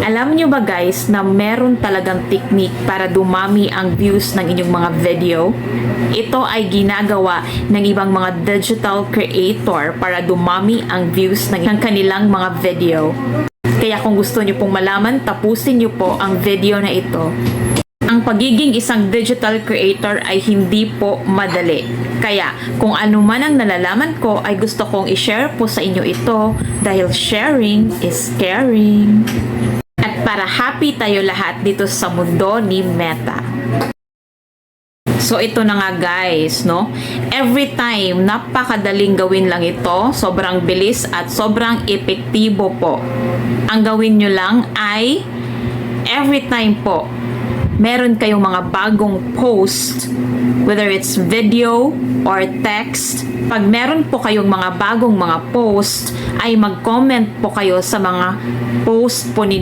Alam nyo ba guys na meron talagang technique para dumami ang views ng inyong mga video? Ito ay ginagawa ng ibang mga digital creator para dumami ang views ng kanilang mga video. Kaya kung gusto nyo pong malaman, tapusin nyo po ang video na ito. Ang pagiging isang digital creator ay hindi po madali. Kaya kung ano man ang nalalaman ko ay gusto kong i-share po sa inyo ito dahil sharing is caring. At para happy tayo lahat dito sa mundo ni Meta. So ito na nga guys, no? Every time, napakadaling gawin lang ito. Sobrang bilis at sobrang epektibo po. Ang gawin nyo lang ay every time po, meron kayong mga bagong post, whether it's video or text, pag meron po kayong mga bagong mga post, ay mag-comment po kayo sa mga post po ninyo